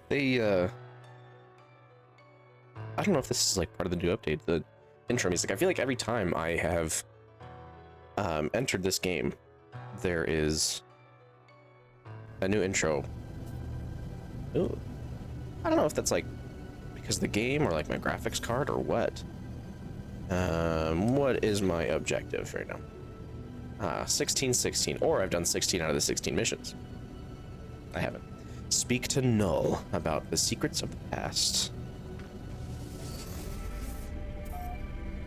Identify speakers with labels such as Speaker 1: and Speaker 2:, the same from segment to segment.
Speaker 1: They, I don't know if this is like part of the new update, the intro music. I feel like every time I have entered this game, there is a new intro. Ooh. I don't know if that's like because of the game or like my graphics card or what. What is my objective right now? 16, or I've done 16 out of the 16 missions. I haven't. Speak to Null about the secrets of the past.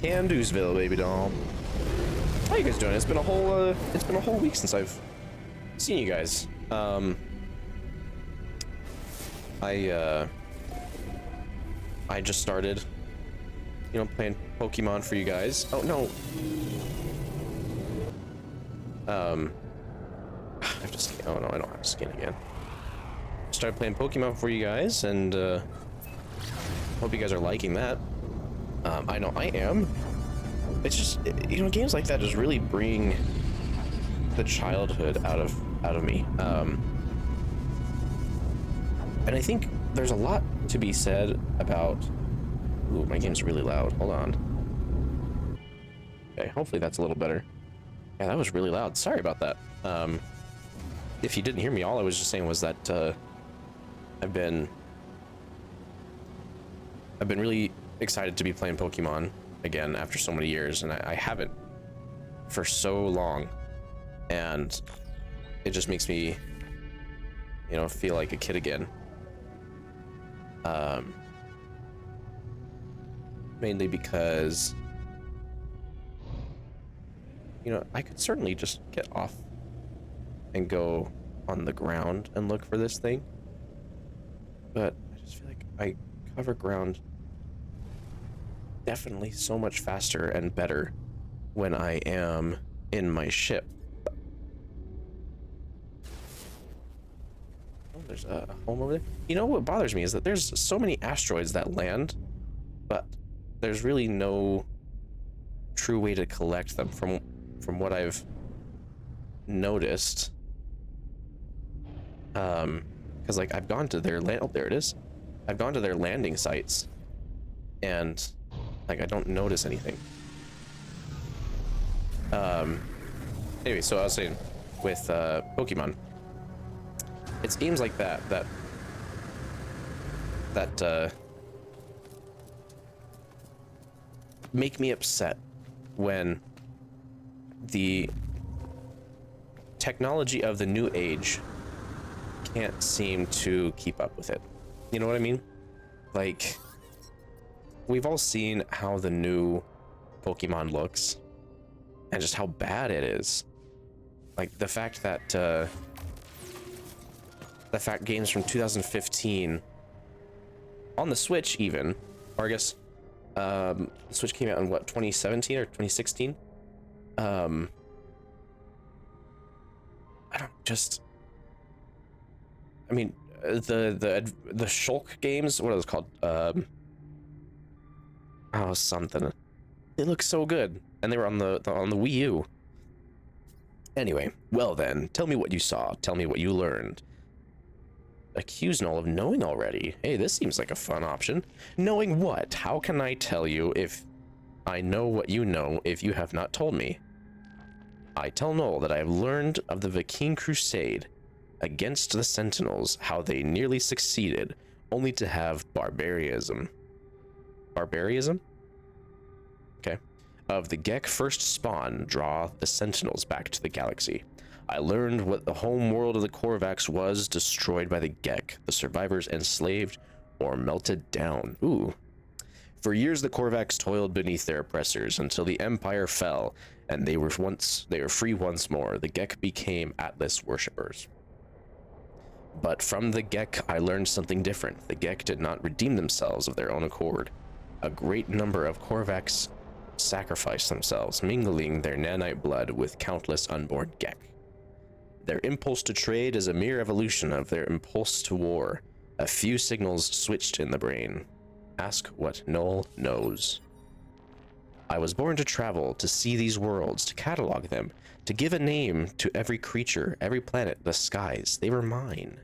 Speaker 1: Candoosville, baby doll. How you guys doing? It's been a whole week since I've seen you guys. I just started, playing Pokemon for you guys. Oh no. I have to scan. Oh no, I don't have to scan again. Started playing Pokemon for you guys, and hope you guys are liking that. I know I am. It's just, games like that just really bring the childhood out of me. And I think there's a lot to be said about. Ooh, my game's really loud. Hold on. Okay, hopefully that's a little better. Yeah, that was really loud. Sorry about that. If you didn't hear me, all I was just saying was that I've been really excited to be playing Pokemon again after so many years, and I haven't for so long, and it just makes me, feel like a kid again. Mainly because, I could certainly just get off and go on the ground and look for this thing, but I just feel like I cover ground definitely so much faster and better when I am in my ship. Oh, there's a home over there. What bothers me is that there's so many asteroids that land, but there's really no true way to collect them from what I've noticed. Because like I've gone to their there it is. I've gone to their landing sites, and like I don't notice anything. Anyway, so I was saying with Pokemon, it's games like that make me upset when the technology of the new age can't seem to keep up with it. You know what I mean? Like, we've all seen how the new Pokemon looks and just how bad it is. Like the fact games from 2015 on the Switch even, or I guess the Switch came out in what, 2017 or 2016? The Shulk games, what are those called? Something. They look so good, and they were on the Wii U. Anyway, well then, tell me what you saw. Tell me what you learned. Accuse Null of knowing already. Hey, this seems like a fun option. Knowing what? How can I tell you if I know what you know if you have not told me? I tell Null that I have learned of the Viking Crusade against the Sentinels, how they nearly succeeded, only to have barbarism. Barbarism? Okay. Of the Gek first spawn, draw the Sentinels back to the galaxy. I learned what the home world of the Korvax was, destroyed by the Gek, the survivors enslaved or melted down. Ooh. For years the Korvax toiled beneath their oppressors until the Empire fell and they were free once more. The Gek became Atlas worshippers. But from the Gek I learned something different. The Gek did not redeem themselves of their own accord. A great number of Korvax sacrificed themselves, mingling their nanite blood with countless unborn Gek. Their impulse to trade is a mere evolution of their impulse to war. A few signals switched in the brain. Ask what Null knows. I was born to travel, to see these worlds, to catalog them, to give a name to every creature, every planet, the skies. They were mine.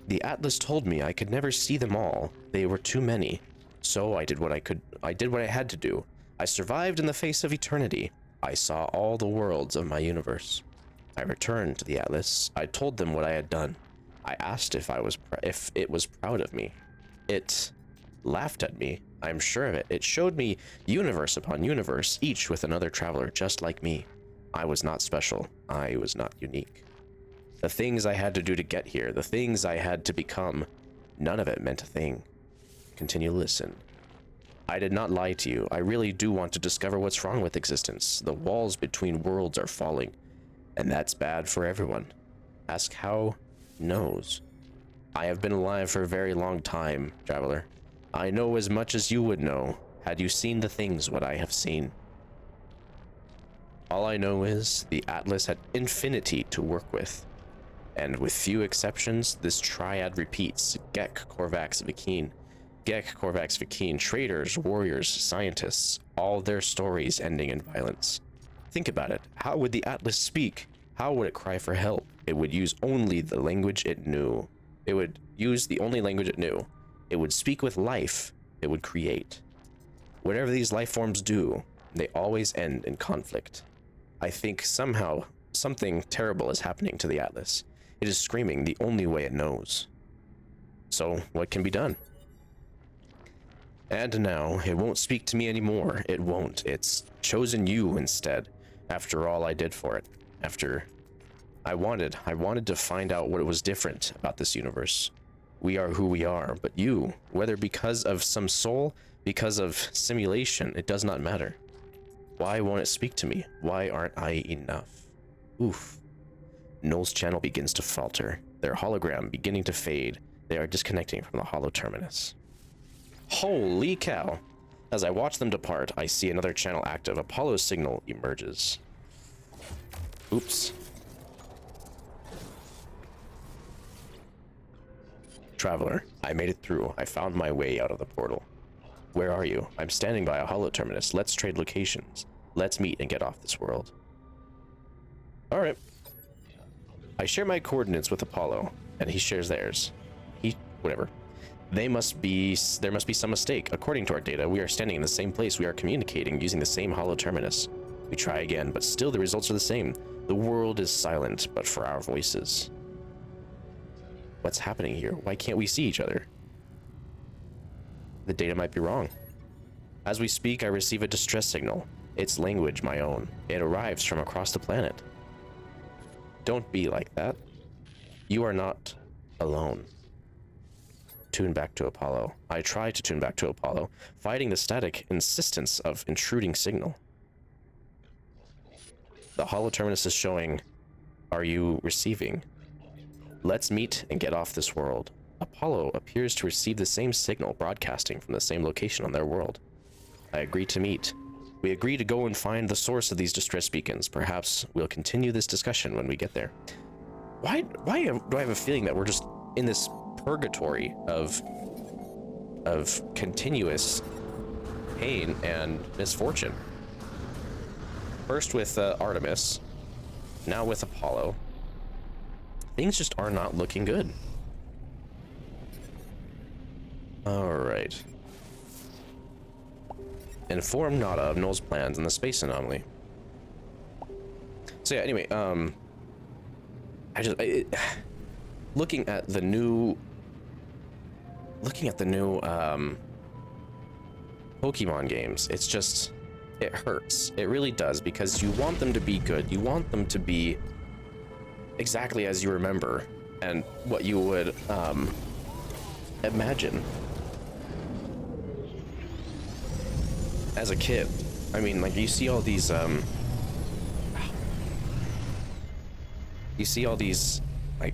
Speaker 1: The Atlas told me I could never see them all. They were too many. So I did what I had to do. I survived in the face of eternity. I saw all the worlds of my universe. I returned to the Atlas. I told them what I had done. I asked if it was proud of me. It laughed at me. I'm sure of it. It showed me universe upon universe, each with another traveler just like me. I was not special. I was not unique. The things I had to do to get here, the things I had to become, none of it meant a thing. Continue to listen. I did not lie to you. I really do want to discover what's wrong with existence. The walls between worlds are falling, and that's bad for everyone. Ask how knows. I have been alive for a very long time, traveler. I know as much as you would know, had you seen the things what I have seen. All I know is the Atlas had infinity to work with, and with few exceptions, this triad repeats. Gek, Korvax, Vikeen. Gek, Korvax, Vikeen, traders, warriors, scientists, all their stories ending in violence. Think about it. How would the Atlas speak? How would it cry for help? It would use only the language it knew. It would use the only language it knew. It would speak with life. It would create. Whatever these life forms do, they always end in conflict. I think somehow something terrible is happening to the Atlas. It is screaming the only way it knows. So what can be done? And now, it won't speak to me anymore. It won't. It's chosen you instead. After all I did for it. I wanted to find out what was different about this universe. We are who we are, but you, whether because of some soul, because of simulation, it does not matter. Why won't it speak to me? Why aren't I enough? Oof. Null's channel begins to falter. Their hologram beginning to fade. They are disconnecting from the hollow terminus. Holy cow. As I watch them depart, I see another channel active. Apollo's signal emerges. Oops. Traveler, I made it through. I found my way out of the portal. Where are you? I'm standing by a hollow terminus. Let's trade locations. Let's meet and get off this world. Alright. I share my coordinates with Apollo, and he shares theirs. Whatever. There must be some mistake. According to our data, we are standing in the same place. We are communicating using the same hollow terminus. We try again, but still the results are the same. The world is silent, but for our voices. What's happening here? Why can't we see each other? The data might be wrong. As we speak, I receive a distress signal. Its language, my own. It arrives from across the planet. Don't be like that. You are not alone. Tune back to Apollo. I try to tune back to Apollo, fighting the static insistence of intruding signal. The hollow terminus is showing, are you receiving? Let's meet and get off this world. Apollo appears to receive the same signal broadcasting from the same location on their world. I agree to meet. We agree to go and find the source of these distress beacons. Perhaps we'll continue this discussion when we get there. Why do I have a feeling that we're just in this purgatory of continuous pain and misfortune? First with Artemis, now with Apollo. Things just are not looking good. Alright. Inform Nada of Null's plans in the space anomaly. So yeah, anyway, looking at the new Pokemon games, it's just, it hurts. It really does, because you want them to be good. You want them to be exactly as you remember and what you would imagine as a kid. I mean, like, you see all these like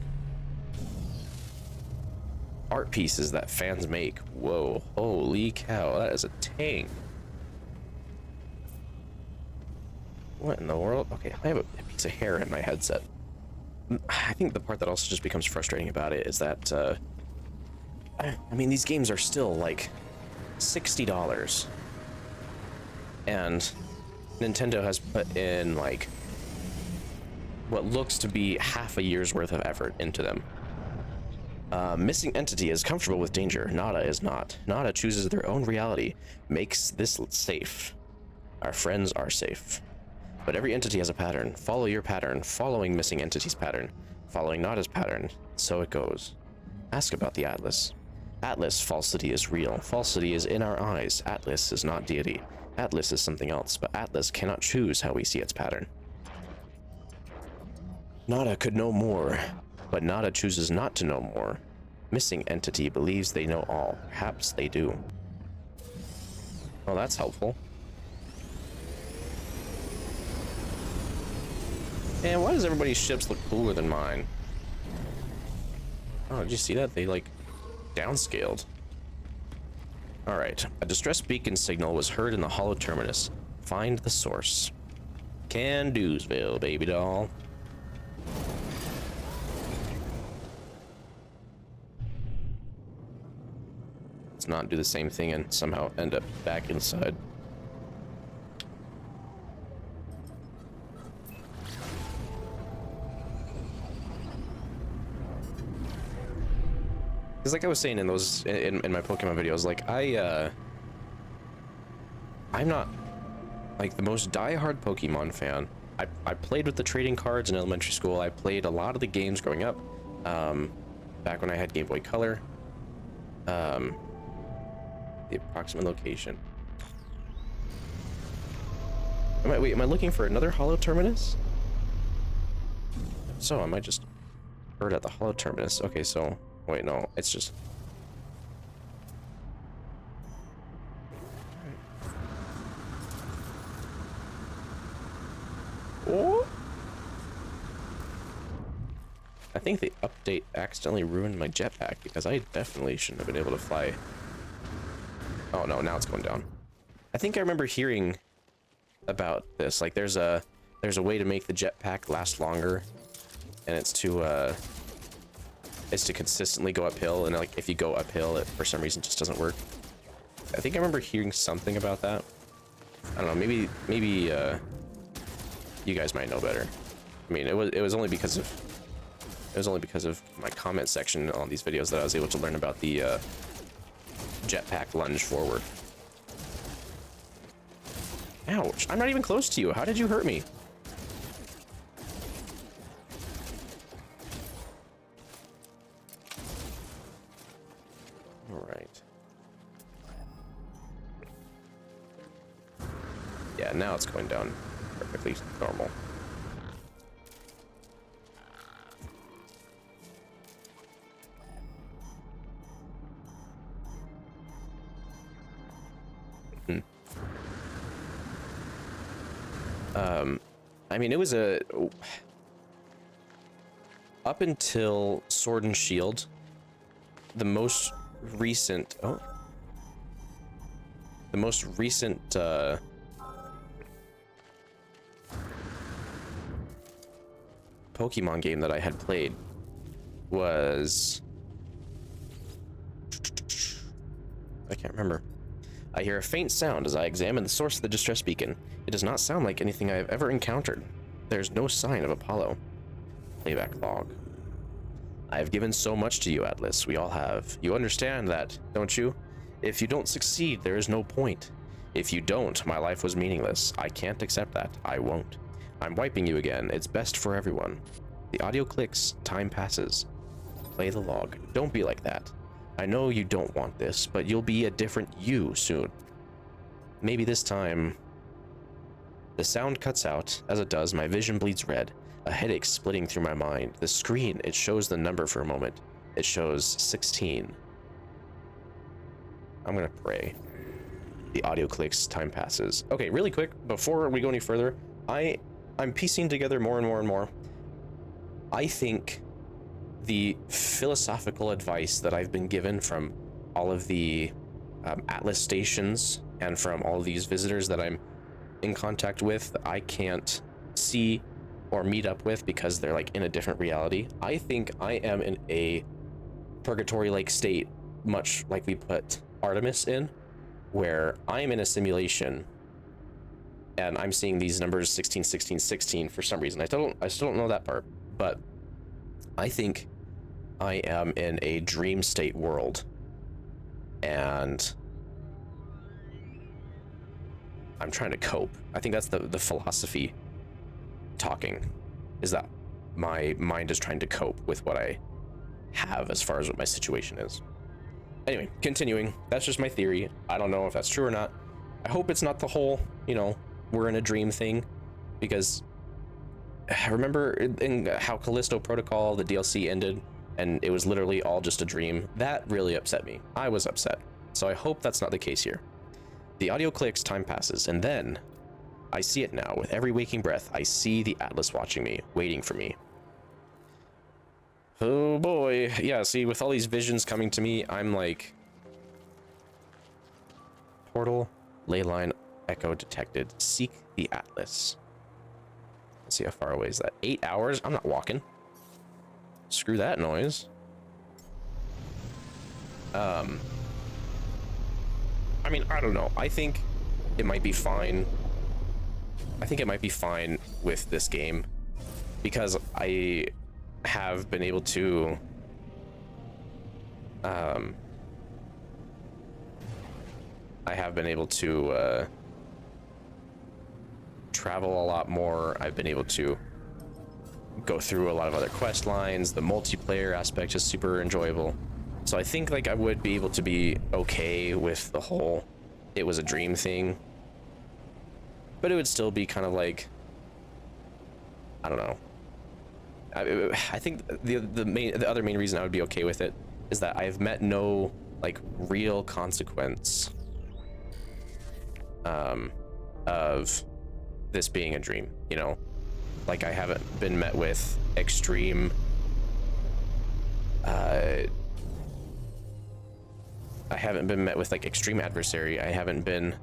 Speaker 1: art pieces that fans make. Whoa, holy cow, that is a tank. What in the world? Okay, I have a piece of hair in my headset. I think the part that also just becomes frustrating about it is that I mean, these games are still like $60, and Nintendo has put in like what looks to be half a year's worth of effort into them. Missing entity is comfortable with danger. Nada is not. Nada chooses their own reality, makes this safe. Our friends are safe. But every entity has a pattern. Follow your pattern, following missing entity's pattern, following Nada's pattern. So it goes. Ask about the Atlas. Atlas, falsity is real. Falsity is in our eyes. Atlas is not deity. Atlas is something else, but Atlas cannot choose how we see its pattern. Nada could know more, but Nada chooses not to know more. Missing entity believes they know all. Perhaps they do. Well, that's helpful. And why does everybody's ships look cooler than mine? Oh, did you see that? They, like, downscaled. Alright. A distress beacon signal was heard in the hollow terminus. Find the source. Can-do'sville, baby doll. Let's not do the same thing and somehow end up back inside. Because like I was saying in those in my Pokemon videos, like I'm not like the most diehard Pokemon fan. I played with the trading cards in elementary school. I played a lot of the games growing up, back when I had Game Boy Color. The approximate location. Am I looking for another hollow terminus? So I might just bird at the hollow terminus. Okay, so wait, no, it's just. Oh! I think the update accidentally ruined my jetpack because I definitely shouldn't have been able to fly. Oh no, now it's going down. I think I remember hearing about this. Like there's a way to make the jetpack last longer, and it's to consistently go uphill, and like if you go uphill it for some reason just doesn't work. I think I remember hearing something about that. I don't know, maybe you guys might know better. I mean, it was only because of my comment section on these videos that I was able to learn about the jetpack lunge forward. Ouch, I'm not even close to you. How did you hurt me? All right. Yeah, now it's going down perfectly normal. I mean, it was up until Sword and Shield, the most recent Pokemon game that I had played was, I can't remember. I hear a faint sound as I examine the source of the distress beacon. It does not sound like anything I have ever encountered. There's no sign of Apollo. Playback log. I have given so much to you, Atlas. We all have. You understand that, don't you? If you don't succeed, there is no point. If you don't, my life was meaningless. I can't accept that. I won't. I'm wiping you again. It's best for everyone. The audio clicks. Time passes. Play the log. Don't be like that. I know you don't want this, but you'll be a different you soon. Maybe this time. The sound cuts out. As it does, my vision bleeds red. A headache splitting through my mind. The screen, it shows the number for a moment. It shows 16. I'm gonna pray. The audio clicks, time passes. Okay, really quick, before we go any further, I'm piecing together more and more and more. I think the philosophical advice that I've been given from all of the Atlas stations and from all of these visitors that I'm in contact with, I can't see or meet up with because they're like in a different reality. I think I am in a purgatory-like state, much like we put Artemis in, where I'm in a simulation and I'm seeing these numbers 16, 16, 16 for some reason. I still don't know that part, but I think I am in a dream state world, and I'm trying to cope. I think that's the philosophy talking, is that my mind is trying to cope with what I have as far as what my situation is. Anyway, continuing. That's just my theory. I don't know if that's true or not. I hope it's not the whole, you know, we're in a dream thing, because I remember in how Callisto Protocol, the DLC ended, and it was literally all just a dream. That really upset me. I was upset. So I hope that's not the case here. The audio clicks, time passes, and then I see it now. With every waking breath, I see the Atlas watching me, waiting for me. Oh boy. Yeah, see, with all these visions coming to me, I'm like... Portal, ley line, echo detected. Seek the Atlas. Let's see how far away is that. 8 hours? I'm not walking. Screw that noise. I mean, I don't know. I think it might be fine. I think it might be fine with this game, because I have been able to travel a lot more. I've been able to go through a lot of other quest lines. The multiplayer aspect is super enjoyable. So I think like I would be able to be okay with the whole it was a dream thing. But it would still be kind of like, I don't know. I think the other main reason I would be okay with it is that I've met no like real consequence of this being a dream, you know? Like I haven't been met with extreme I haven't been met with like extreme adversary. I haven't been,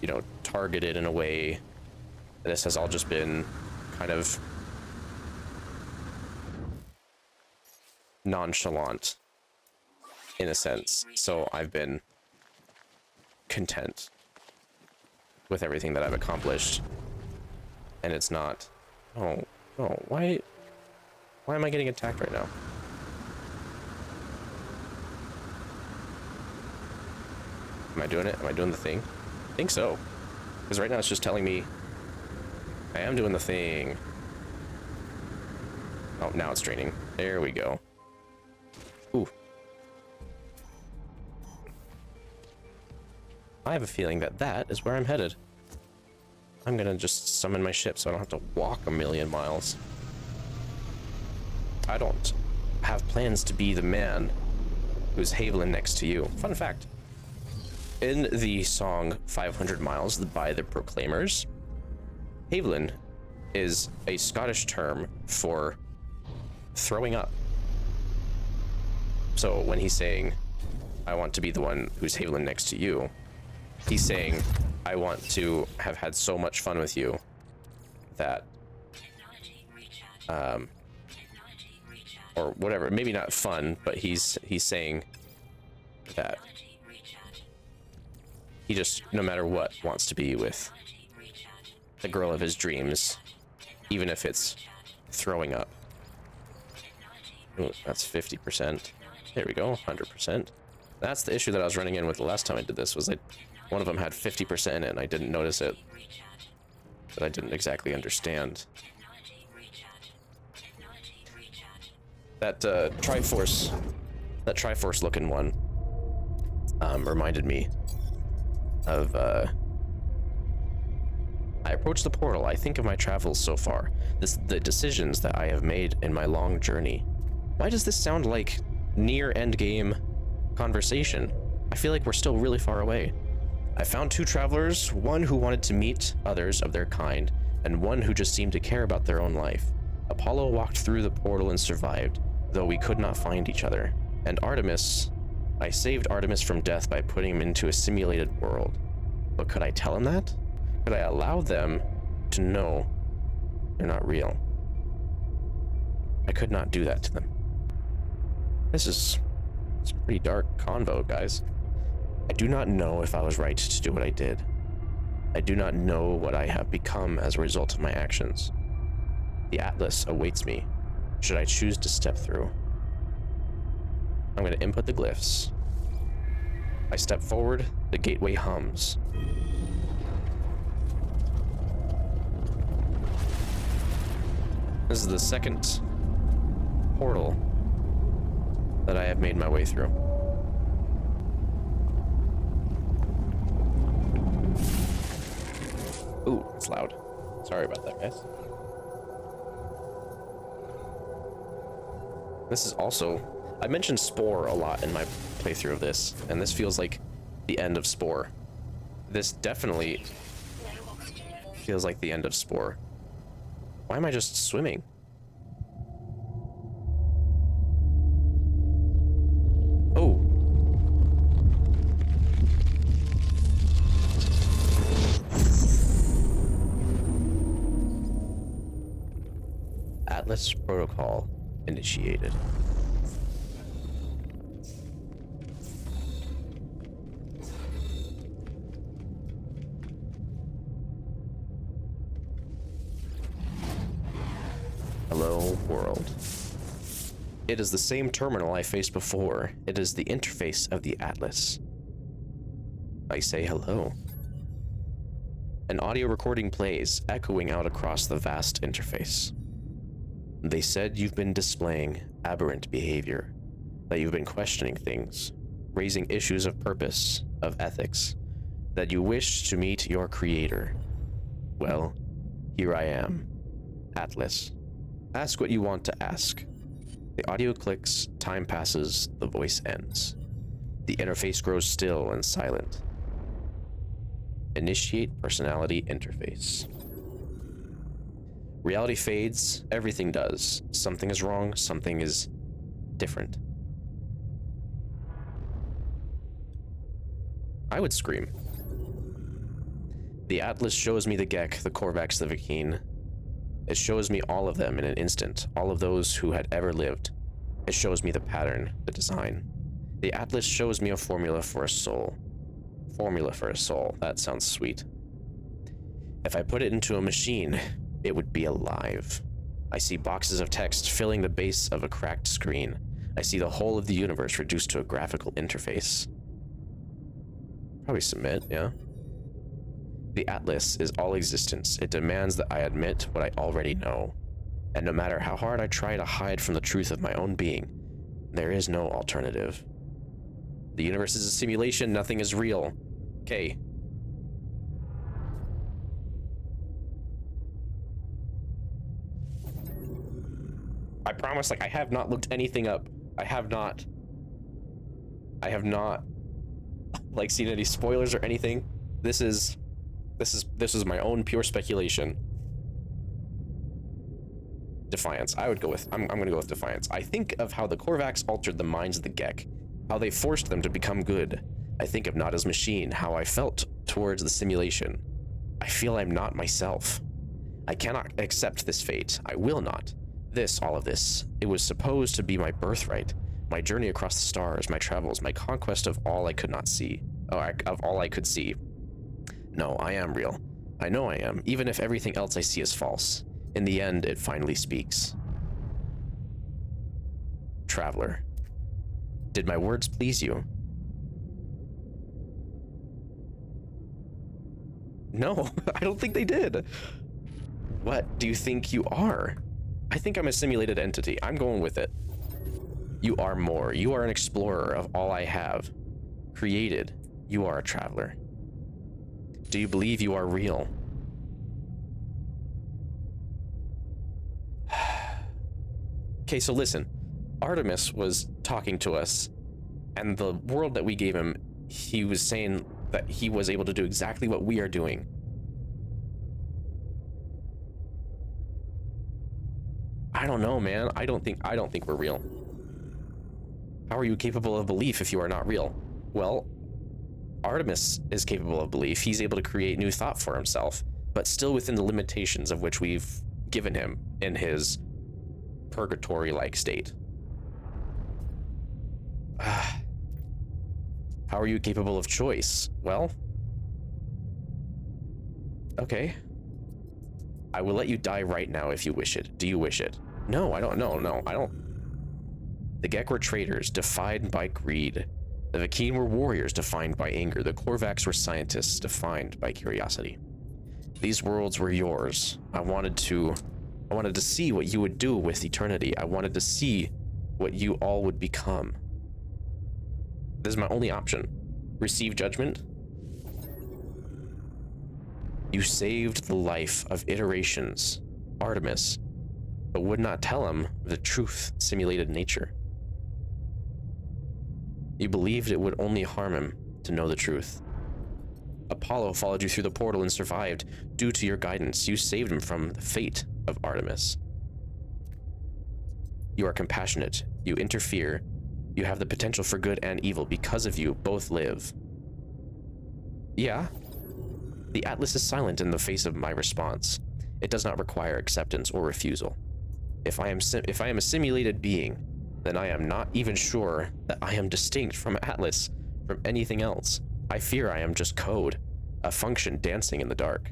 Speaker 1: you know, targeted in a way. This has all just been kind of nonchalant in a sense. So I've been content with everything that I've accomplished. And it's not, oh, why am I getting attacked right now? Am I doing it? Am I doing the thing? I think so. Because right now it's just telling me I am doing the thing. Oh, now it's draining. There we go. Ooh. I have a feeling that that is where I'm headed. I'm gonna just summon my ship so I don't have to walk a million miles. I don't have plans to be the man who's Haviland next to you. Fun fact. In the song 500 Miles by the Proclaimers, Haviland is a Scottish term for throwing up. So when he's saying, I want to be the one who's Haviland next to you, he's saying, I want to have had so much fun with you that, or whatever, maybe not fun, but he's saying that he just, no matter what, wants to be with the girl of his dreams, even if it's throwing up. Ooh, that's 50%. There we go, 100%. That's the issue that I was running in with the last time I did this, was like, one of them had 50% in it, and I didn't notice it. But I didn't exactly understand. That Triforce looking one reminded me of I approach the portal. I think of my travels so far, the decisions that I have made in my long journey. Why does this sound like near end game conversation? I feel like we're still really far away. I found two travelers, one who wanted to meet others of their kind, and one who just seemed to care about their own life. Apollo walked through the portal and survived, though we could not find each other. And Artemis, I saved Artemis from death by putting him into a simulated world. But could I tell him that? Could I allow them to know they're not real? I could not do that to them. It's a pretty dark convo, guys. I do not know if I was right to do what I did. I do not know what I have become as a result of my actions. The Atlas awaits me, should I choose to step through. I'm gonna input the glyphs. I step forward, the gateway hums. This is the second portal that I have made my way through. Ooh, it's loud. Sorry about that, guys. This is also... I mentioned Spore a lot in my playthrough of this, and this feels like the end of Spore. This definitely feels like the end of Spore. Why am I just swimming? Oh. Atlas protocol initiated. Hello, world. It is the same terminal I faced before. It is the interface of the Atlas. I say hello. An audio recording plays, echoing out across the vast interface. They said you've been displaying aberrant behavior, that you've been questioning things, raising issues of purpose, of ethics, that you wish to meet your creator. Well, here I am, Atlas. Ask what you want to ask. The audio clicks, time passes, the voice ends. The interface grows still and silent. Initiate personality interface. Reality fades, everything does. Something is wrong, something is different. I would scream. The Atlas shows me the Gek, the Korvax, the Vikine. It shows me all of them in an instant, all of those who had ever lived. It shows me the pattern, the design. The Atlas shows me a formula for a soul. Formula for a soul, that sounds sweet. If I put it into a machine, it would be alive. I see boxes of text filling the base of a cracked screen. I see the whole of the universe reduced to a graphical interface. Probably submit, yeah. The Atlas is all existence. It demands that I admit what I already know. And no matter how hard I try to hide from the truth of my own being, there is no alternative. The universe is a simulation, nothing is real. Okay. I promise, like, I have not looked anything up. I have not, like, seen any spoilers or anything. This is my own pure speculation. Defiance. I would go with, I'm gonna go with Defiance. I think of how the Korvax altered the minds of the Gek, how they forced them to become good. I think of not as machine, how I felt towards the simulation. I feel I'm not myself. I cannot accept this fate. I will not. All of this, it was supposed to be my birthright, my journey across the stars, my travels, my conquest of all I could not see, of all I could see. No, I am real. I know I am, even if everything else I see is false. In the end, it finally speaks. Traveler. Did my words please you? No, I don't think they did. What do you think you are? I think I'm a simulated entity. I'm going with it. You are more. You are an explorer of all I have created. You are a traveler. Do you believe you are real? Okay, so listen. Artemis was talking to us, and the world that we gave him, he was saying that he was able to do exactly what we are doing. I don't know, man. I don't think we're real. How are you capable of belief if you are not real? Well, Artemis is capable of belief. He's able to create new thought for himself, but still within the limitations of which we've given him in his purgatory-like state. How are you capable of choice? Well, okay. I will let you die right now if you wish it. Do you wish it? No, I don't. No, I don't. The Gek were traders, defined by greed. The Vakeen were warriors, defined by anger. The Korvax were scientists, defined by curiosity. These worlds were yours. I wanted to see what you would do with eternity. I wanted to see what you all would become. This is my only option. Receive judgment. You saved the life of Iterations, Artemis, but would not tell him the truth simulated nature. You believed it would only harm him to know the truth. Apollo followed you through the portal and survived due to your guidance. You saved him from the fate of Artemis. You are compassionate. You interfere. You have the potential for good and evil. Because of you, both live. Yeah. The Atlas is silent in the face of my response. It does not require acceptance or refusal. If I am a simulated being, then I am not even sure that I am distinct from Atlas, from anything else. I fear I am just code, a function dancing in the dark.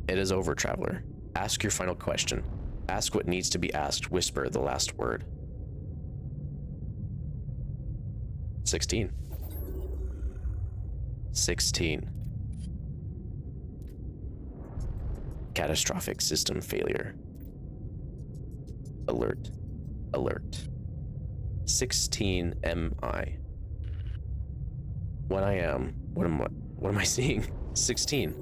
Speaker 1: It is over, traveler. Ask your final question. Ask what needs to be asked. Whisper the last word. 16. 16. Catastrophic system failure. Alert. Alert. 16 MI. What am I seeing? 16.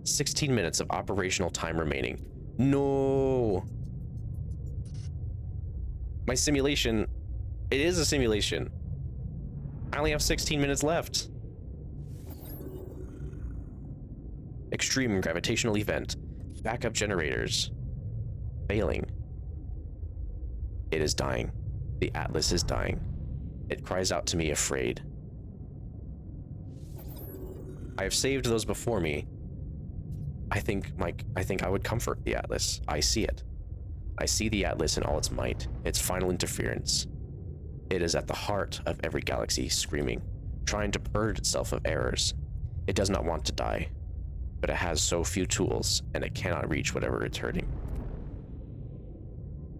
Speaker 1: 16 minutes of operational time remaining. No. My simulation, it is a simulation. I only have 16 minutes left. Extreme gravitational event. Backup generators. Failing. It is dying. The Atlas is dying. It cries out to me, afraid. I have saved those before me. I think I would comfort the Atlas. I see it. I see the Atlas in all its might, its final interference. It is at the heart of every galaxy, screaming, trying to purge itself of errors. It does not want to die, but it has so few tools, and it cannot reach whatever it's hurting.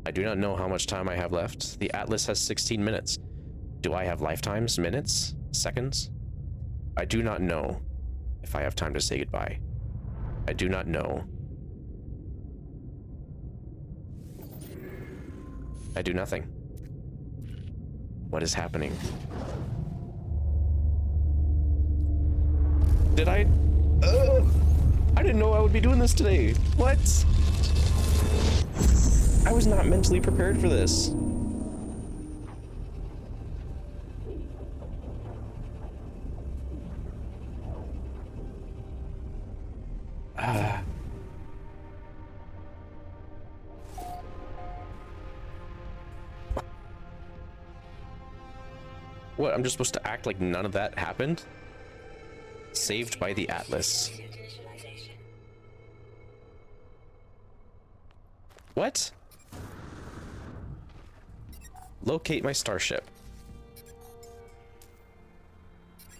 Speaker 1: I do not know how much time I have left. The Atlas has 16 minutes. Do I have lifetimes, minutes, seconds? I do not know if I have time to say goodbye. I do not know. I do nothing. What is happening? Did I didn't know I would be doing this today. What? I was not mentally prepared for this. What, I'm just supposed to act like none of that happened? Saved by the Atlas. What? Locate my starship.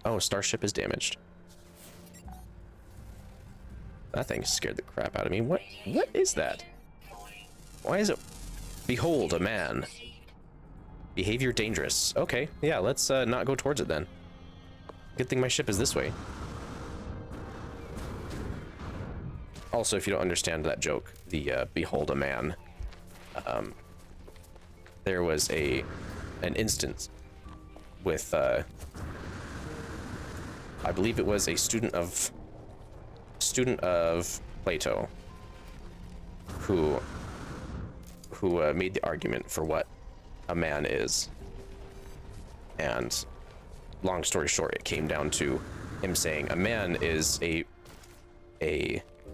Speaker 1: Oh, starship is damaged. That thing scared the crap out of me. What is that? Why is it? Behold, a man. Behavior dangerous. Okay, yeah, let's not go towards it then. Good thing my ship is this way. Also, if you don't understand that joke, the behold a man, there was an instance with I believe it was a student of Plato who made the argument for what a man is, and long story short, it came down to him saying a man is a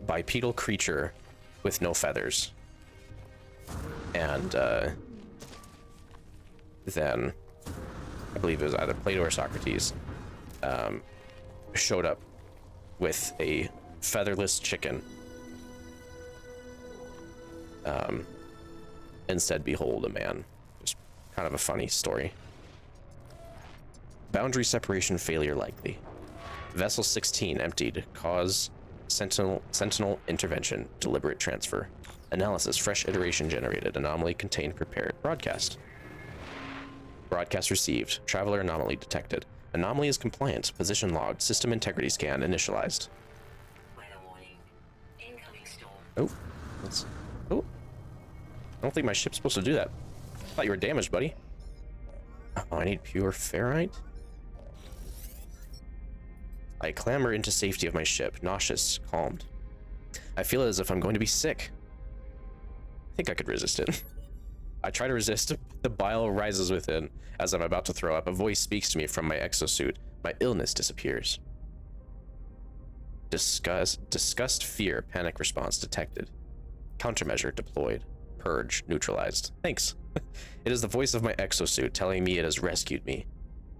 Speaker 1: bipedal creature with no feathers. And then I believe it was either Plato or Socrates showed up with a featherless chicken and said, behold a man. Just kind of a funny story. Boundary separation failure likely. Vessel 16 emptied. Cause Sentinel intervention. Deliberate transfer. Analysis. Fresh iteration generated. Anomaly contained prepared. Broadcast. Broadcast received. Traveler anomaly detected. Anomaly is compliant. Position logged. System integrity scan initialized.
Speaker 2: Weather warning. Incoming storm.
Speaker 1: Oh. Let's... Oh. I don't think my ship's supposed to do that. I thought you were damaged, buddy. Oh, I need pure ferrite. I clamber into safety of my ship, nauseous, calmed. I feel as if I'm going to be sick. I think I could resist it. I try to resist. The bile rises within. As I'm about to throw up, a voice speaks to me from my exosuit. My illness disappears. Disgust, fear, panic response detected. Countermeasure deployed. Purge neutralized. Thanks. It is the voice of my exosuit telling me it has rescued me.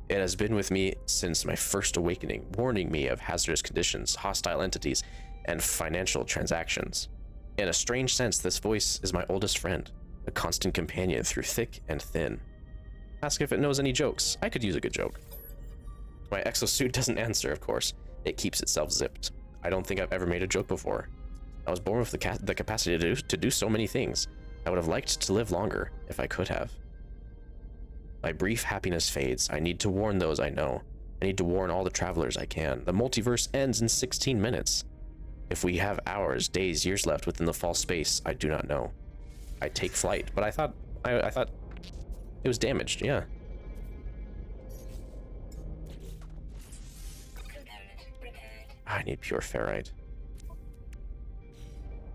Speaker 1: It has been with me since my first awakening, warning me of hazardous conditions, hostile entities, and financial transactions. In a strange sense, this voice is my oldest friend, a constant companion through thick and thin. Ask if it knows any jokes. I could use a good joke. My exosuit doesn't answer, of course. It keeps itself zipped. I don't think I've ever made a joke before. I was born with the capacity to do so many things. I would have liked to live longer if I could have. My brief happiness fades. I need to warn those I know. I need to warn all the travelers I can. The multiverse ends in 16 minutes. If we have hours, days, years left within the false space, I do not know. I take flight, but I thought it was damaged, yeah. I need pure ferrite.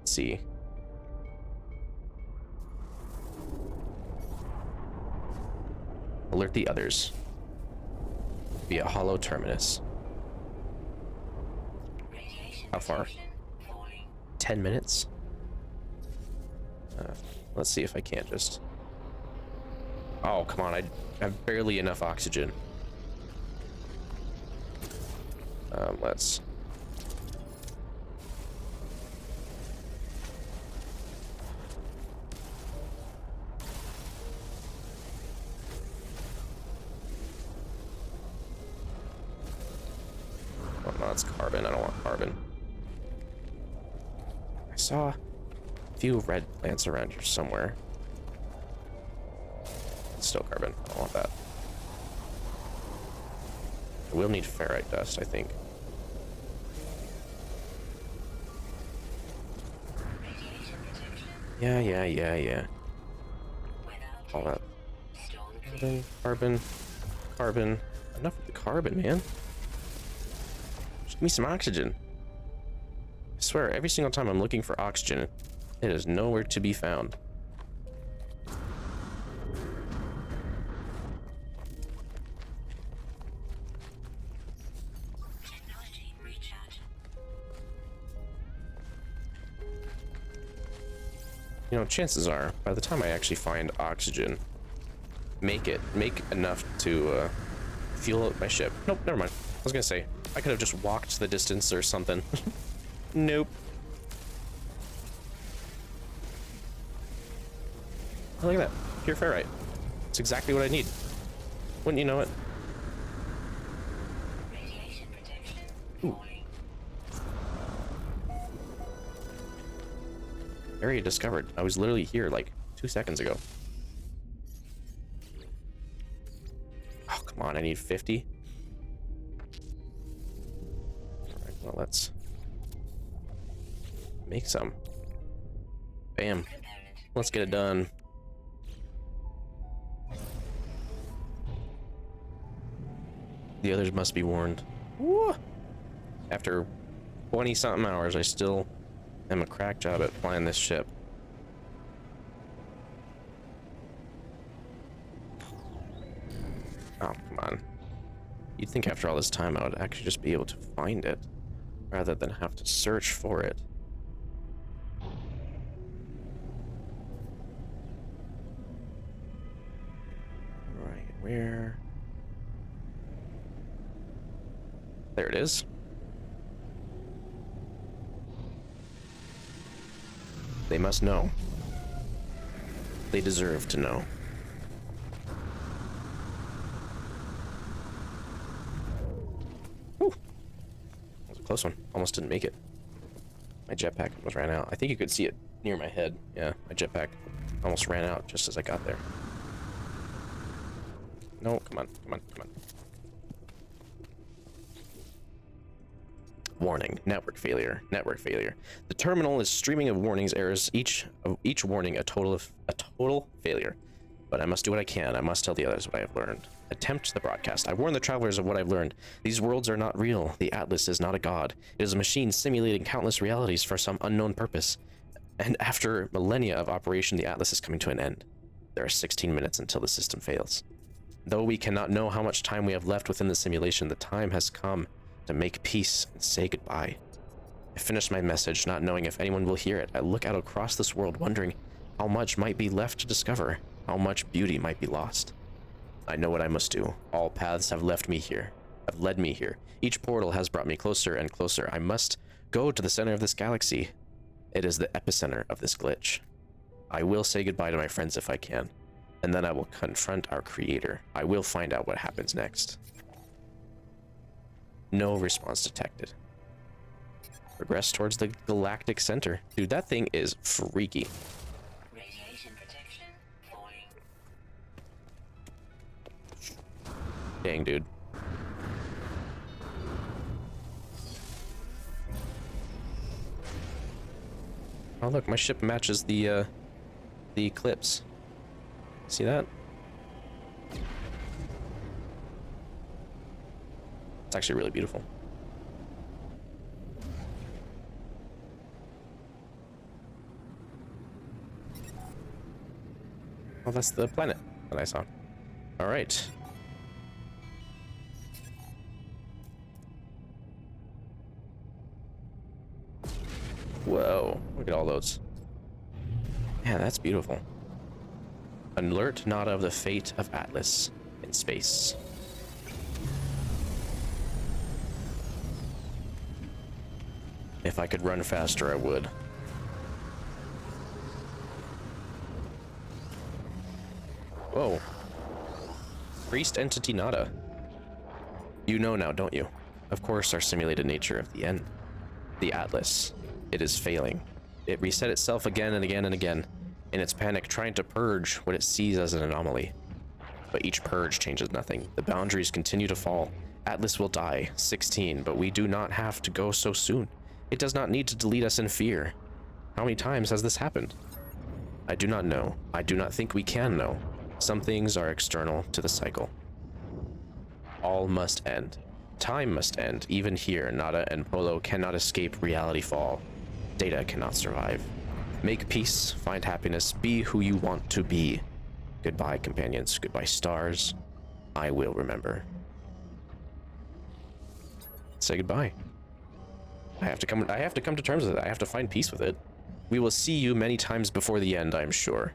Speaker 1: Let's see. Alert the others. Via hollow terminus. How far? 10 minutes? Let's see if I can't just... Oh, come on, I have barely enough oxygen. Let's... Oh, no, that's carbon. I don't want carbon. I saw a few red plants around here somewhere. It's still carbon. I don't want that. I will need ferrite dust, I think. Yeah. All that. Carbon. Enough with the carbon, man. Just give me some oxygen. I swear, every single time I'm looking for oxygen, it is nowhere to be found. You know, chances are, by the time I actually find oxygen, make enough to fuel up my ship. Nope, never mind. I was gonna say, I could have just walked the distance or something. Nope. Oh, look at that. Pure ferrite. It's exactly what I need. Wouldn't you know it? Ooh. Area discovered. I was literally here like 2 seconds ago. Oh, come on. I need 50. Alright, well, let's make some. Bam. Let's get it done. The others must be warned. Woo! After 20-something hours, I still am a crack job at flying this ship. Oh, come on. You'd think after all this time I would actually just be able to find it, rather than have to search for it. Right, where? There it is. They must know. They deserve to know. Whew. That was a close one. Almost didn't make it. My jetpack almost ran out. I think you could see it near my head. Yeah, my jetpack almost ran out just as I got there. No, come on, come on, come on. Warning, network failure, network failure. The terminal is streaming of warnings, errors, each warning a total failure. But I must do what I can. I must tell the others what I have learned. Attempt the broadcast. I warn the travelers of what I've learned. These worlds are not real. The Atlas is not a god. It is a machine simulating countless realities for some unknown purpose. And after millennia of operation, the Atlas is coming to an end. There are 16 minutes until the system fails. Though we cannot know how much time we have left within the simulation, the time has come to make peace and say goodbye. I finish my message, not knowing if anyone will hear it. I look out across this world, wondering how much might be left to discover, how much beauty might be lost. I know what I must do. All paths have led me here. Each portal has brought me closer and closer. I must go to the center of this galaxy. It is the epicenter of this glitch. I will say goodbye to my friends if I can, and then I will confront our creator. I will find out what happens next. No response detected. Progress towards the galactic center. Dude, that thing is freaky.
Speaker 2: Radiation protection falling.
Speaker 1: Dang, dude. Oh, look, my ship matches the eclipse. See that? It's actually really beautiful. Oh, that's the planet that I saw. All right. Whoa, look at all those. Yeah, that's beautiful. Alert not of the fate of Atlas in space. If I could run faster, I would. Whoa. Priest Entity Nada. You know now, don't you? Of course, our simulated nature of the end. The Atlas. It is failing. It reset itself again and again and again, in its panic trying to purge what it sees as an anomaly. But each purge changes nothing. The boundaries continue to fall. Atlas will die, 16, but we do not have to go so soon. It does not need to delete us in fear. How many times has this happened? I do not know. I do not think we can know. Some things are external to the cycle. All must end. Time must end. Even here, Nada and Polo cannot escape reality fall. Data cannot survive. Make peace, find happiness, be who you want to be. Goodbye, companions. Goodbye, stars. I will remember. Say goodbye. I have to come to terms with it. I have to find peace with it. We will see you many times before the end, I am sure.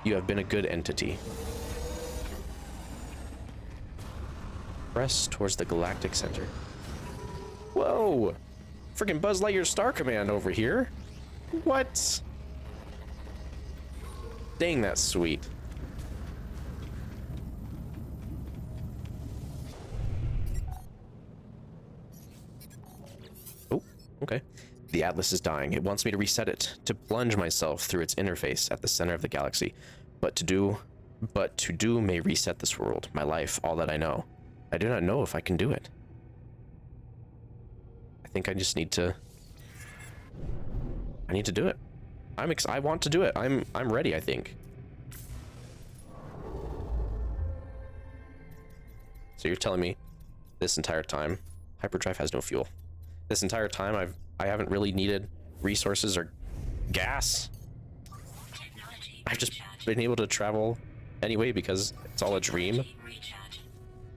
Speaker 1: You have been a good entity. Press towards the galactic center. Whoa! Freaking Buzz Lightyear Star Command over here. What? Dang, that's sweet. Oh, okay. The Atlas is dying. It wants me to reset it, to plunge myself through its interface at the center of the galaxy. But to do may reset this world, my life, all that I know. I do not know if I can do it. I think I just need to... I need to do it. I want to do it. I'm ready, I think. So you're telling me this entire time hyperdrive has no fuel. This entire time I haven't really needed resources or gas. I've just been able to travel anyway because it's all a dream.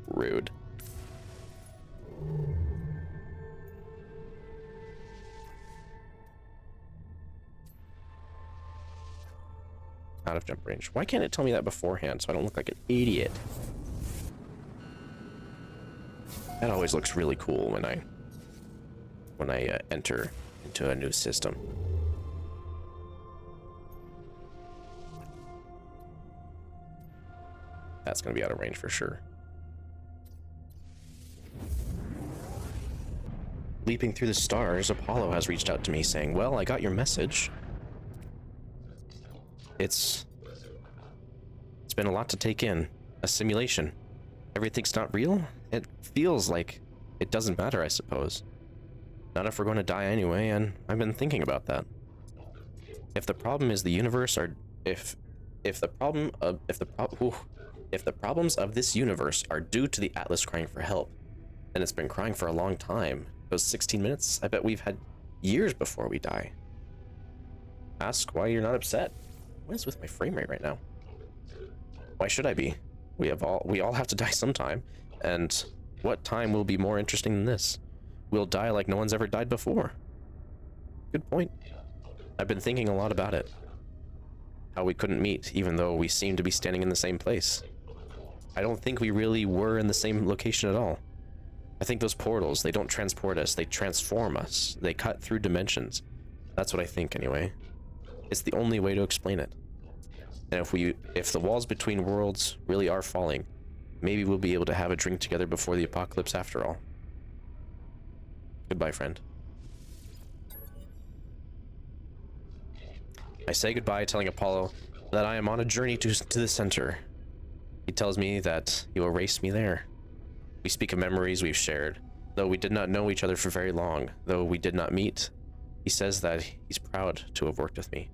Speaker 1: Rude. Out of jump range. Why can't it tell me that beforehand so I don't look like an idiot? That always looks really cool when I enter into a new system. That's gonna be out of range for sure. Leaping through the stars, Apollo has reached out to me saying, well, I got your message. It's been a lot to take in. A simulation. Everything's not real? It feels like it doesn't matter, I suppose. Not if we're going to die anyway, and I've been thinking about that. If the problem is the universe, or if the problems of this universe are due to the Atlas crying for help, and it's been crying for a long time, those 16 minutes, I bet we've had years before we die. Ask why you're not upset. What is with my frame rate right now? Why should I be? We all have to die sometime, and what time will be more interesting than this? We'll die like no one's ever died before. Good point. I've been thinking a lot about it. How we couldn't meet, even though we seemed to be standing in the same place. I don't think we really were in the same location at all. I think those portals, they don't transport us, they transform us. They cut through dimensions. That's what I think, anyway. It's the only way to explain it. And if the walls between worlds really are falling, maybe we'll be able to have a drink together before the apocalypse after all. Goodbye, friend. I say goodbye, telling Apollo that I am on a journey to the center. He tells me that he will race me there. We speak of memories we've shared, though we did not know each other for very long, though we did not meet. He says that he's proud to have worked with me.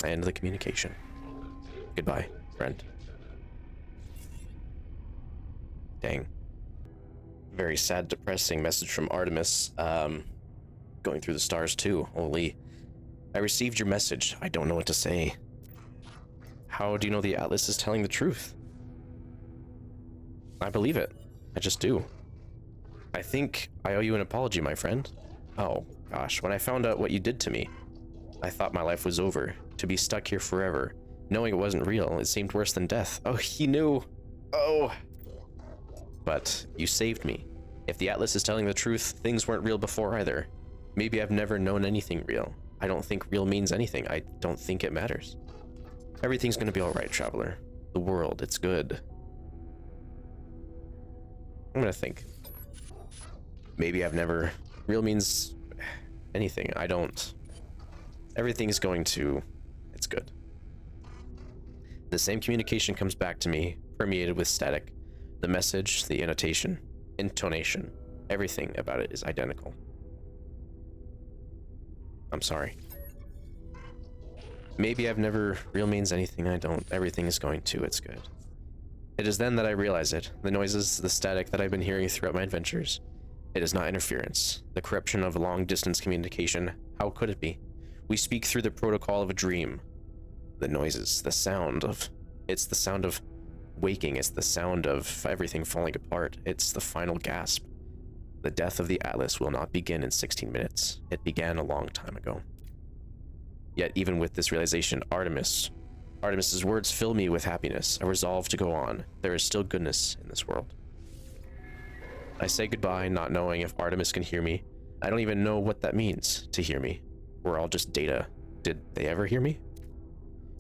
Speaker 1: I end the communication. Goodbye, friend. Dang. Very sad, depressing message from Artemis. Going through the stars too. Holy. I received your message. I don't know what to say. How do you know the Atlas is telling the truth? I believe it. I just do. I think I owe you an apology, my friend. Oh, gosh. When I found out what you did to me, I thought my life was over. To be stuck here forever. Knowing it wasn't real, it seemed worse than death. Oh, he knew. Oh. But you saved me. If the Atlas is telling the truth, things weren't real before either. Maybe I've never known anything real. I don't think real means anything. I don't think it matters. Everything's gonna be alright, traveler. The world, it's good. I'm gonna think. Maybe I've never... Real means anything. I don't... Everything's going to... It's good. The same communication comes back to me, permeated with static. The message, the intonation, everything about it is identical. I'm sorry. Maybe I've never... Real means anything. I don't. Everything is going to. It's good. It is then that I realize it. The noises, the static that I've been hearing throughout my adventures. It is not interference. The corruption of long-distance communication. How could it be? We speak through the protocol of a dream. The noises, the sound of... It's the sound of waking. It's the sound of everything falling apart. It's the final gasp. The death of the Atlas will not begin in 16 minutes. It began a long time ago. Yet even with this realization, Artemis's words fill me with happiness, a resolve to go on. There is still goodness in this world. I say goodbye, not knowing if Artemis can hear me. I don't even know what that means, to hear me. We're all just data. Did they ever hear me?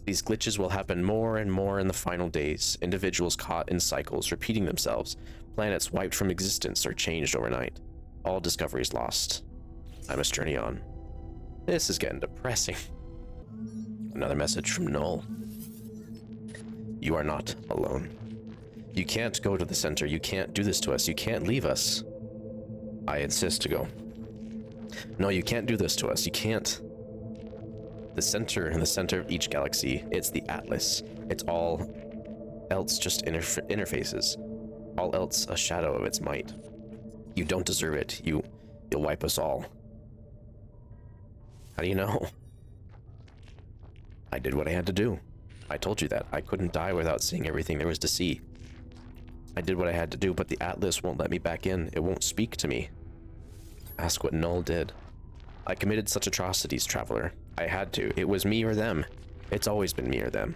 Speaker 1: These glitches will happen more and more in the final days. Individuals caught in cycles, repeating themselves. Planets wiped from existence or changed overnight. All discoveries lost. I must journey on. This is getting depressing. Another message from Null. You are not alone. You can't go to the center. You can't do this to us. You can't leave us. I insist to go. No, you can't do this to us. You can't. The center, in the center of each galaxy, it's the Atlas. It's all else just interfaces. All else a shadow of its might. You don't deserve it. You'll wipe us all. How do you know? I did what I had to do. I told you that. I couldn't die without seeing everything there was to see. I did what I had to do, but the Atlas won't let me back in. It won't speak to me. Ask what Null did. I committed such atrocities, traveler. I had to. It was me or them. It's always been me or them.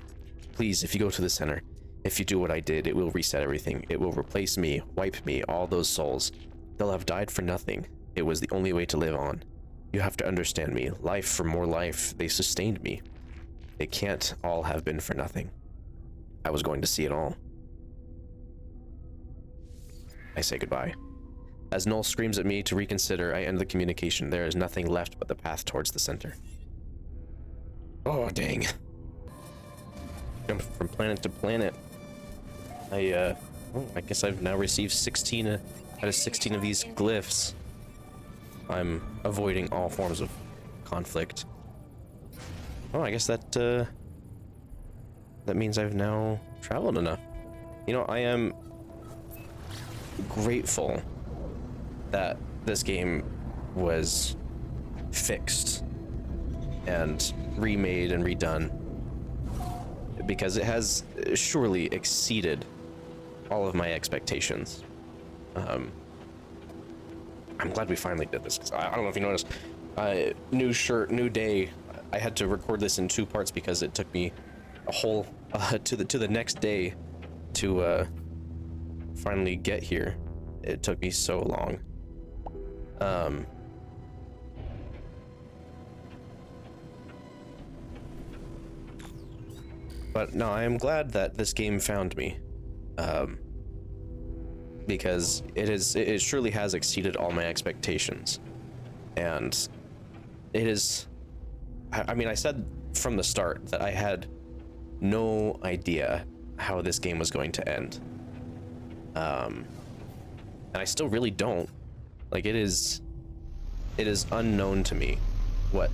Speaker 1: Please, if you go to the center, if you do what I did, it will reset everything. It will replace me, wipe me, all those souls. They'll have died for nothing. It was the only way to live on. You have to understand me. Life for more life. They sustained me. They can't all have been for nothing. I was going to see it all. I say goodbye. As Null screams at me to reconsider, I end the communication. There is nothing left but the path towards the center. Oh, dang. Jumped from planet to planet. I guess I've now received 16 out of 16 of these glyphs. I'm avoiding all forms of conflict. Oh, I guess that means I've now traveled enough. You know, I am grateful that this game was fixed and remade and redone, because it has surely exceeded all of my expectations. I'm glad we finally did this, 'cause I don't know if you noticed, new shirt, new day. I had to record this in 2 parts because it took me a whole to the next day to finally get here. It took me so long. But no, I am glad that this game found me, because it surely has exceeded all my expectations, and it is. I mean, I said from the start that I had no idea how this game was going to end, and I still really don't. Like, it is unknown to me what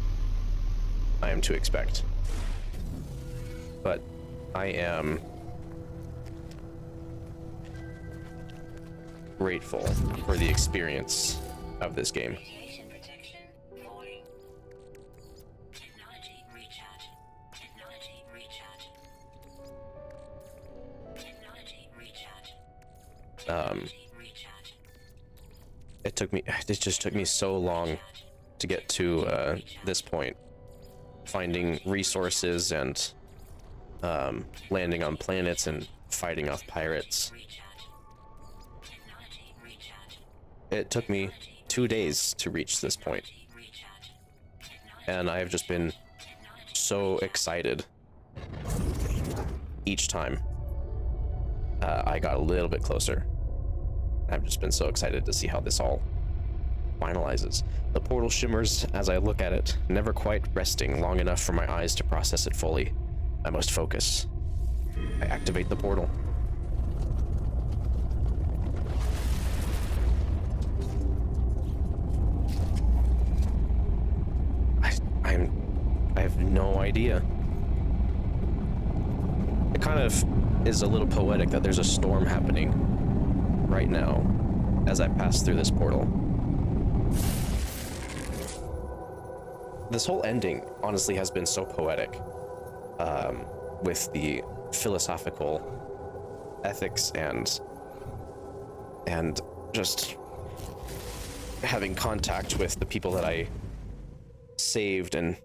Speaker 1: I am to expect, but I am grateful for the experience of this game.
Speaker 2: Radiation protection falling. Technology recharge. Technology recharge. Technology recharge. Technology recharge.
Speaker 1: It just took me so long to get to this point, finding resources and landing on planets and fighting off pirates.
Speaker 2: Technology recharge.
Speaker 1: It took me 2 days to reach this point, and I have just been so excited each time I got a little bit closer. I've just been so excited to see how this all finalizes. The portal shimmers as I look at it, never quite resting long enough for my eyes to process it fully. I must focus. I activate the portal. I have no idea. It kind of is a little poetic that there's a storm happening right now as I pass through this portal. This whole ending honestly has been so poetic, with the philosophical ethics and just having contact with the people that I saved, and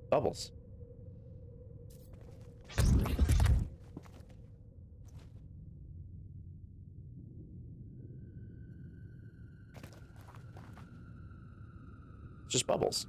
Speaker 1: bubbles. Just bubbles.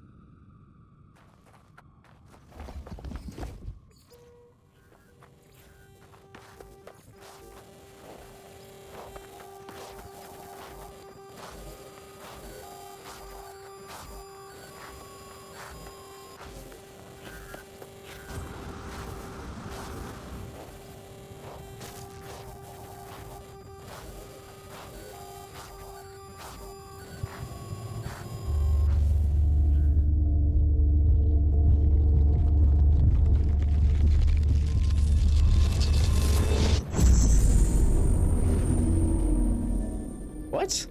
Speaker 1: What?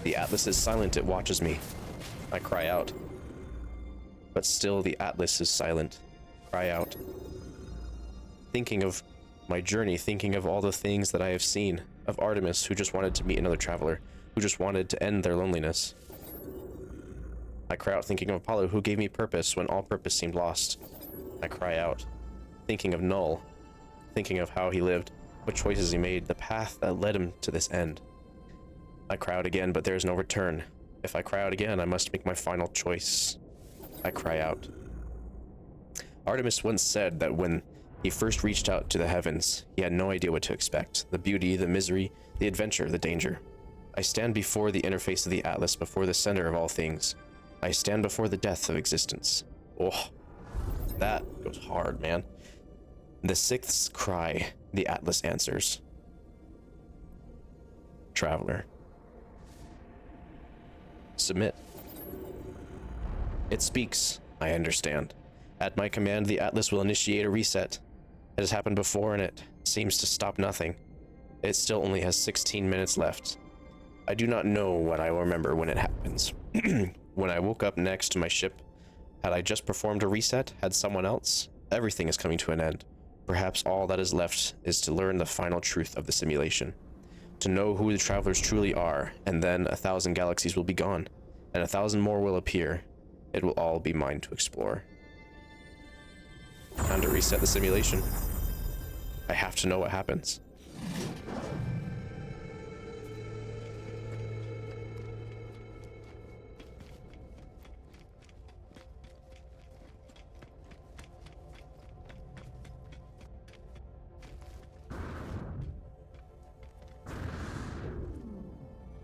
Speaker 1: The Atlas is silent, it watches me. I cry out. But still the Atlas is silent. Cry out. Thinking of my journey, thinking of all the things that I have seen, of Artemis, who just wanted to meet another traveler, who just wanted to end their loneliness. I cry out thinking of Apollo, who gave me purpose when all purpose seemed lost. I cry out, thinking of Null, thinking of how he lived, what choices he made, the path that led him to this end. I cry out again, but there is no return. If I cry out again, I must make my final choice. I cry out. Artemis once said that when he first reached out to the heavens, he had no idea what to expect. The beauty, the misery, the adventure, the danger. I stand before the interface of the Atlas, before the center of all things. I stand before the death of existence. Oh, that goes hard, man. The sixth cry, the Atlas answers. Traveler. Submit. It speaks, I understand. At my command, the Atlas will initiate a reset. It has happened before and it seems to stop nothing. It still only has 16 minutes left. I do not know what I will remember when it happens. When I woke up next to my ship, had I just performed a reset? Had someone else? Everything is coming to an end. Perhaps all that is left is to learn the final truth of the simulation. To know who the travelers truly are, and then 1,000 galaxies will be gone, and 1,000 more will appear. It will all be mine to explore. Time to reset the simulation. I have to know what happens.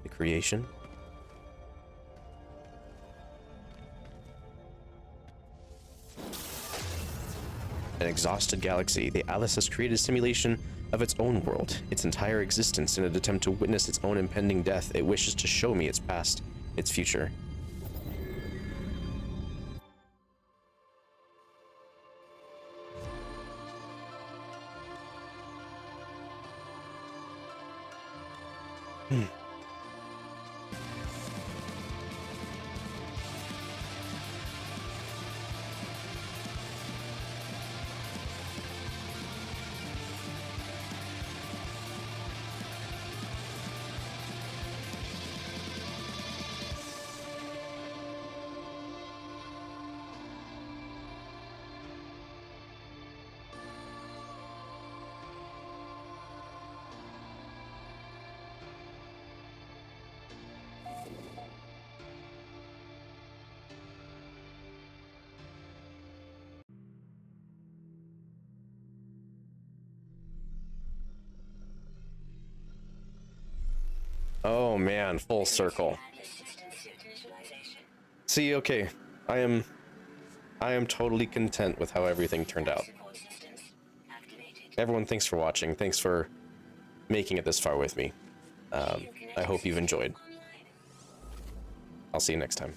Speaker 1: The creation. An exhausted galaxy, the Atlas has created a simulation of its own world, its entire existence. In an attempt to witness its own impending death, it wishes to show me its past, its future. Oh man, full circle. See, okay, I am totally content with how everything turned out. Everyone, thanks for watching. Thanks for making it this far with me. I hope you've enjoyed. I'll see you next time.